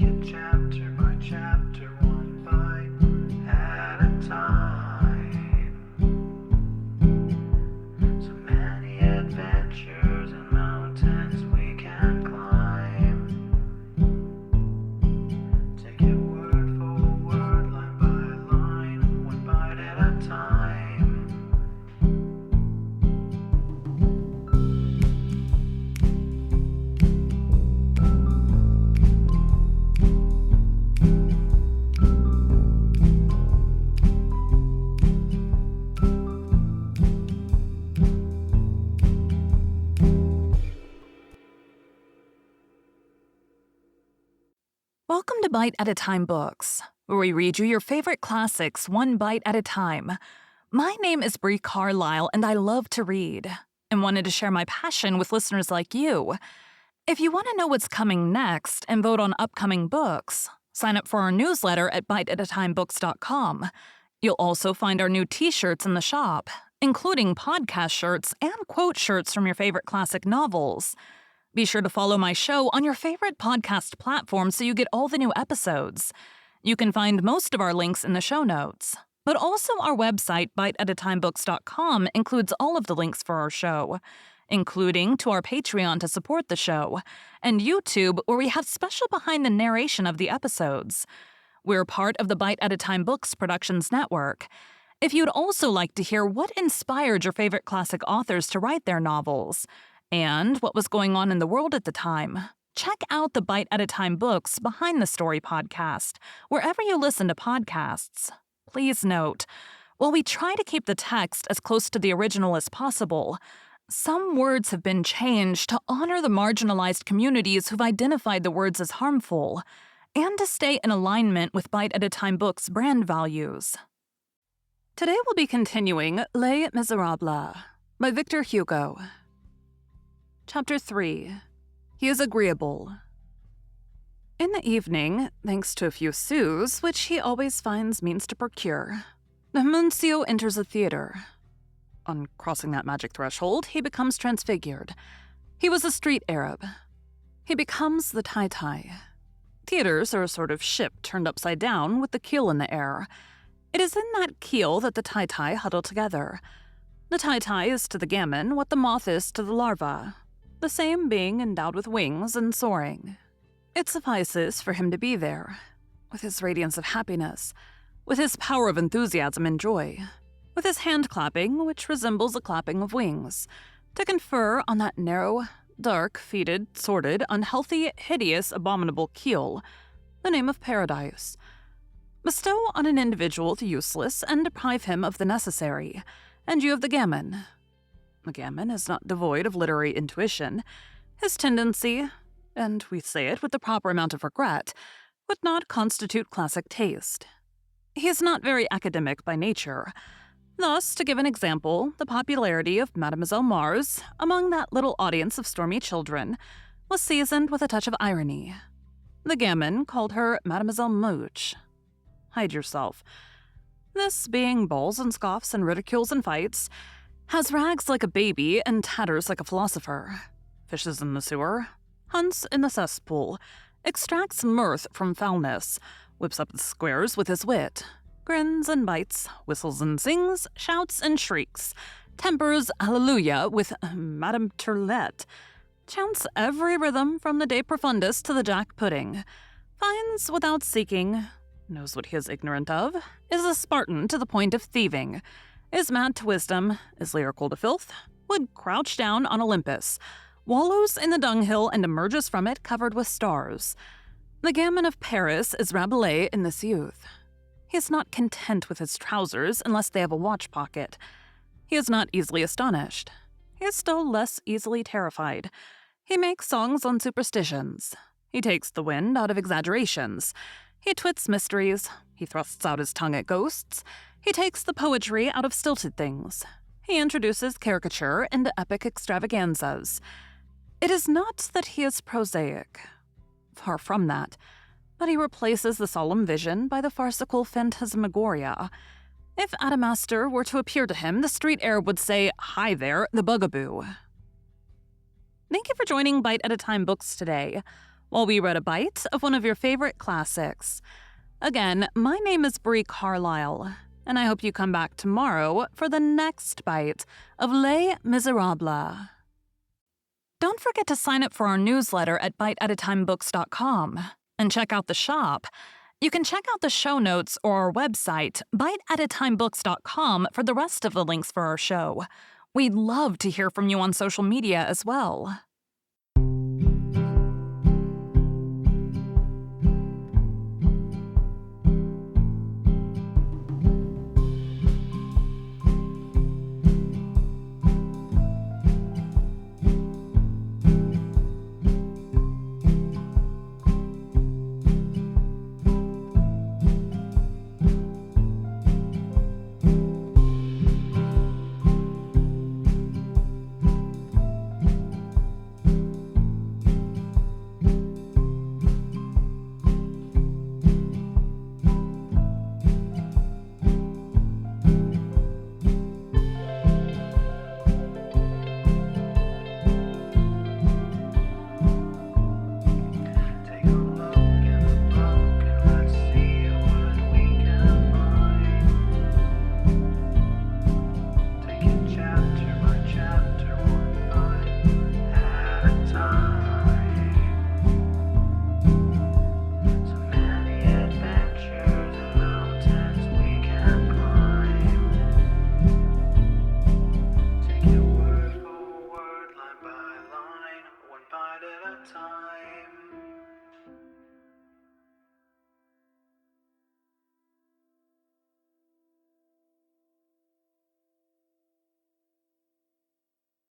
it chapter by chapter, one bite at a time. So many adventures and mountains we can climb. Take it word for word, line by line, one bite at a time. Welcome to Bite at a Time Books, where we read you your favorite classics one bite at a time. My name is Bree Carlile, and I love to read, and wanted to share my passion with listeners like you. If you want to know what's coming next and vote on upcoming books, sign up for our newsletter at biteatatimebooks.com. You'll also find our new t-shirts in the shop, including podcast shirts and quote shirts from your favorite classic novels. Be sure to follow my show on your favorite podcast platform so you get all the new episodes. You can find most of our links in the show notes, but also our website, biteatatimebooks.com, includes all of the links for our show, including to our Patreon to support the show, and YouTube, where we have special behind the narration of the episodes. We're part of the Bite at a Time Books Productions Network. If you'd also like to hear what inspired your favorite classic authors to write their novels, and what was going on in the world at the time, check out the Bite at a Time Books Behind the Story podcast, wherever you listen to podcasts. Please note, while we try to keep the text as close to the original as possible, some words have been changed to honor the marginalized communities who've identified the words as harmful, and to stay in alignment with Bite at a Time Books' brand values. Today we'll be continuing Les Miserables by Victor Hugo. Chapter 3. He is agreeable. In the evening, thanks to a few sous, which he always finds means to procure, the Nuncio enters a theater. On crossing that magic threshold, he becomes transfigured. He was a street Arab. He becomes the Tai-Tai. Theaters are a sort of ship turned upside down with the keel in the air. It is in that keel that the Tai-Tai huddle together. The Tai-Tai is to the gamin what the moth is to the larva, the same being endowed with wings and soaring. It suffices for him to be there, with his radiance of happiness, with his power of enthusiasm and joy, with his hand-clapping, which resembles a clapping of wings, to confer on that narrow, dark-feeted, sordid, unhealthy, hideous, abominable keel the name of paradise. Bestow on an individual the useless and deprive him of the necessary, and you have the gamin. The gamin is not devoid of literary intuition. His tendency, and we say it with the proper amount of regret, would not constitute classic taste. He is not very academic by nature. Thus, to give an example, the popularity of Mademoiselle Mars among that little audience of stormy children was seasoned with a touch of irony. The gamin called her Mademoiselle Mooch. Hide yourself. This being bawls and scoffs and ridicules and fights, has rags like a baby and tatters like a philosopher, fishes in the sewer, hunts in the cesspool, extracts mirth from foulness, whips up the squares with his wit, grins and bites, whistles and sings, shouts and shrieks, tempers hallelujah with Madame Turlette, chants every rhythm from the De Profundis to the Jack Pudding, finds without seeking, knows what he is ignorant of, is a Spartan to the point of thieving, is mad to wisdom, is lyrical to filth, would crouch down on Olympus, wallows in the dunghill and emerges from it covered with stars. The gamin of Paris is Rabelais in this youth. He is not content with his trousers unless they have a watch pocket. He is not easily astonished. He is still less easily terrified. He makes songs on superstitions. He takes the wind out of exaggerations. He twits mysteries. He thrusts out his tongue at ghosts. He takes the poetry out of stilted things. He introduces caricature into epic extravaganzas. It is not that he is prosaic. Far from that. But he replaces the solemn vision by the farcical phantasmagoria. If Adamastor were to appear to him, the street Arab would say, "Hi there, the bugaboo." Thank you for joining Bite at a Time Books today. while we read a bite of one of your favorite classics. Again, my name is Bree Carlile, and I hope you come back tomorrow for the next bite of Les Miserables. Don't forget to sign up for our newsletter at biteatatimebooks.com and check out the shop. You can check out the show notes or our website, biteatatimebooks.com, for the rest of the links for our show. We'd love to hear from you on social media as well.